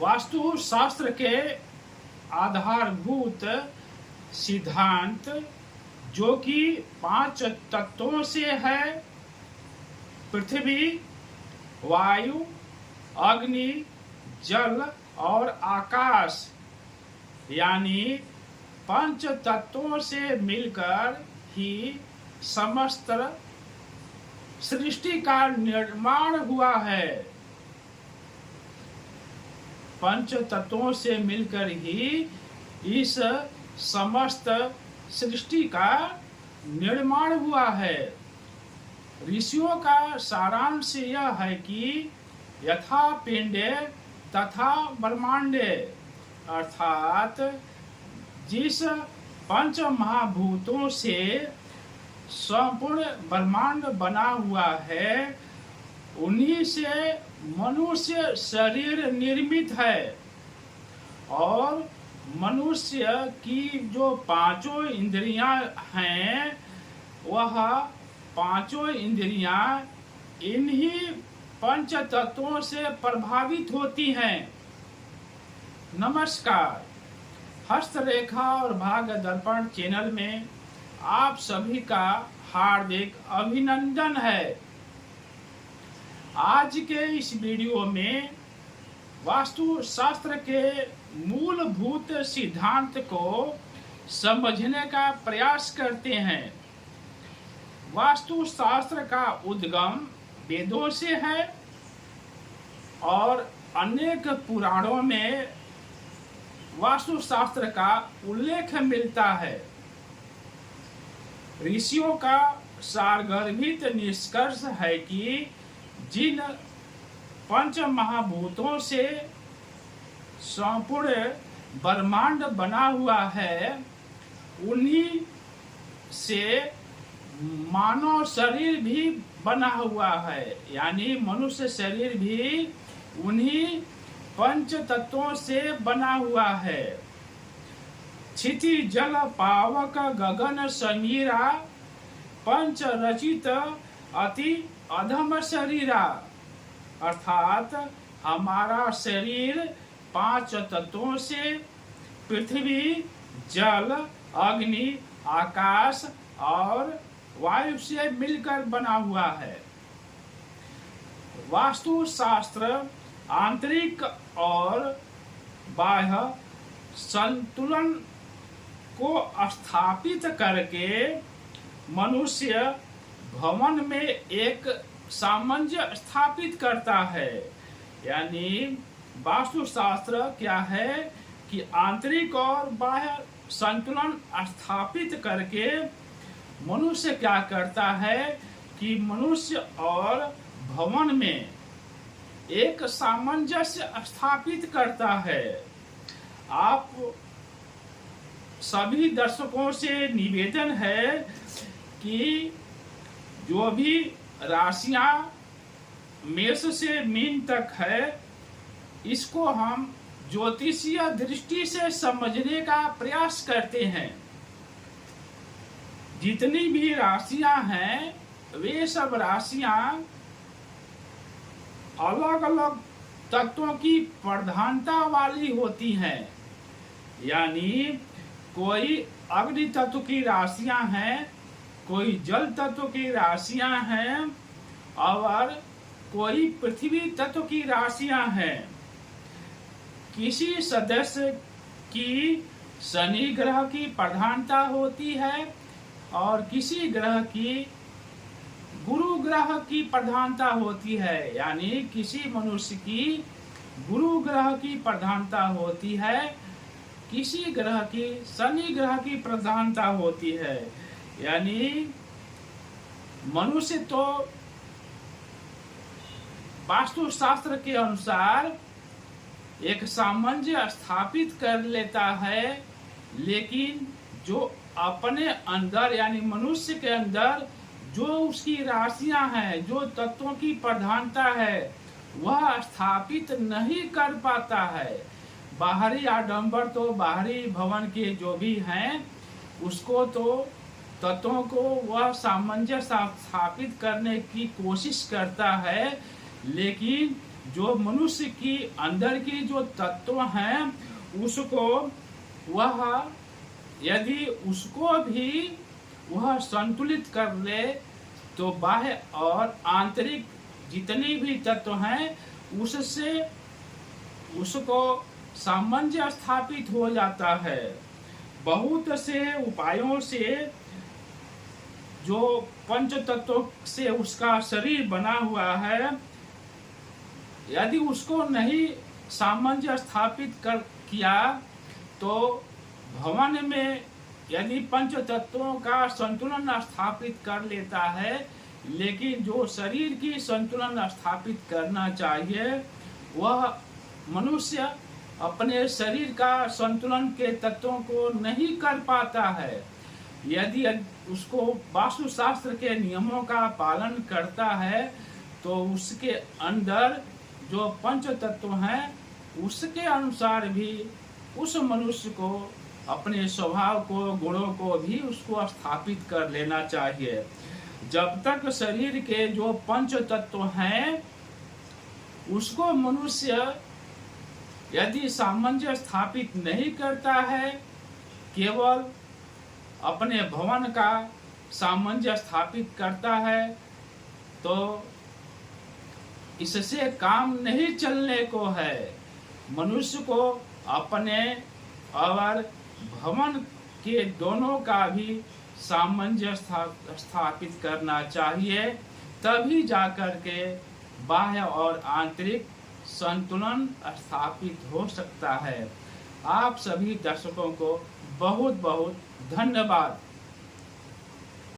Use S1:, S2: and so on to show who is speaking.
S1: वास्तु शास्त्र के आधारभूत सिद्धांत जो कि 5 तत्वों से है: पृथ्वी, वायु, अग्नि, जल और आकाश, यानी 5 तत्वों से मिलकर ही समस्त सृष्टि का निर्माण हुआ है। 5 तत्वों से मिलकर ही इस समस्त सृष्टि का निर्माण हुआ है। ऋषियों का सारांश यह है कि यथा पिंडे तथा ब्रह्मांडे, अर्थात जिस 5 महाभूतों से संपूर्ण ब्रह्मांड बना हुआ है, उन्हीं से मनुष्य शरीर निर्मित है। और मनुष्य की जो 5 इंद्रियां हैं, वह 5 इंद्रियां इन्हीं 5 तत्वों से प्रभावित होती हैं। नमस्कार, हस्तरेखा और भाग्य दर्पण चैनल में आप सभी का हार्दिक अभिनंदन है। आज के इस वीडियो में वास्तु शास्त्र के मूलभूत सिद्धांत को समझने का प्रयास करते हैं। वास्तु शास्त्र का उद्गम वेदों से है और अनेक पुराणों में वास्तु शास्त्र का उल्लेख मिलता है। ऋषियों का सारगर्भित निष्कर्ष है कि जिन 5 महाभूतों से संपूर्ण ब्रह्मांड बना हुआ है, उन्हीं से मानव शरीर भी बना हुआ है, यानी मनुष्य शरीर भी उन्हीं 5 तत्वों से बना हुआ है। क्षिति जल पावक गगन समीरा, 5 रचित अति अधम शरीरा, अर्थात हमारा शरीर 5 तत्वों से पृथ्वी, जल, अग्नि, आकाश और वायु से मिलकर बना हुआ है। वास्तु शास्त्र आंतरिक और बाह्य संतुलन को स्थापित करके मनुष्य भवन में एक सामंजस्य स्थापित करता है। यानी वास्तु शास्त्र क्या है कि आंतरिक और बाह्य संतुलन स्थापित करके मनुष्य क्या करता है कि मनुष्य और भवन में एक सामंजस्य स्थापित करता है। आप सभी दर्शकों से निवेदन है कि जो भी राशियां मेष से मीन तक है, इसको हम ज्योतिषीय दृष्टि से समझने का प्रयास करते हैं। जितनी भी राशियां हैं, वे सब राशियां अलग अलग तत्वों की प्रधानता वाली होती हैं। यानी कोई अग्नि तत्व की राशियां हैं, कोई जल तत्व की राशियां हैं और कोई पृथ्वी तत्व की राशियां हैं। किसी सदस्य की शनि ग्रह की प्रधानता होती है और किसी ग्रह की गुरु ग्रह की प्रधानता होती है। यानी किसी मनुष्य की गुरु ग्रह की प्रधानता होती है, किसी ग्रह की शनि ग्रह की प्रधानता होती है। यानी मनुष्य तो वास्तु शास्त्र के अनुसार एक सामंजस्य स्थापित कर लेता है, लेकिन जो अपने अंदर यानी मनुष्य के अंदर जो उसकी राशियां हैं, जो तत्वों की प्रधानता है, वह स्थापित नहीं कर पाता है। बाहरी आडंबर तो बाहरी भवन के जो भी हैं, उसको तो तत्वों को वह सामंजस्य स्थापित करने की कोशिश करता है, लेकिन जो मनुष्य की अंदर की जो तत्व हैं उसको वह यदि उसको भी वह संतुलित कर ले तो बाह्य और आंतरिक जितने भी तत्व हैं उससे उसको सामंजस्य स्थापित हो जाता है। बहुत से उपायों से जो पंच तत्वों से उसका शरीर बना हुआ है, यदि उसको नहीं सामंजस्य स्थापित कर किया तो भवन में यदि पंच तत्वों का संतुलन स्थापित कर लेता है, लेकिन जो शरीर की संतुलन स्थापित करना चाहिए वह मनुष्य अपने शरीर का संतुलन के तत्वों को नहीं कर पाता है। यदि उसको वास्तुशास्त्र के नियमों का पालन करता है तो उसके अंदर जो पंच तत्व हैं उसके अनुसार भी उस मनुष्य को अपने स्वभाव को गुणों को भी उसको स्थापित कर लेना चाहिए। जब तक शरीर के जो पंच तत्व हैं उसको मनुष्य यदि सामंजस्य स्थापित नहीं करता है, केवल अपने भवन का सामंजस्य स्थापित करता है, तो इससे काम नहीं चलने को है। मनुष्य को अपने और भवन के दोनों का भी सामंजस्य स्थापित करना चाहिए, तभी जाकर के बाह्य और आंतरिक संतुलन स्थापित हो सकता है। आप सभी दर्शकों को बहुत बहुत धन्यवाद।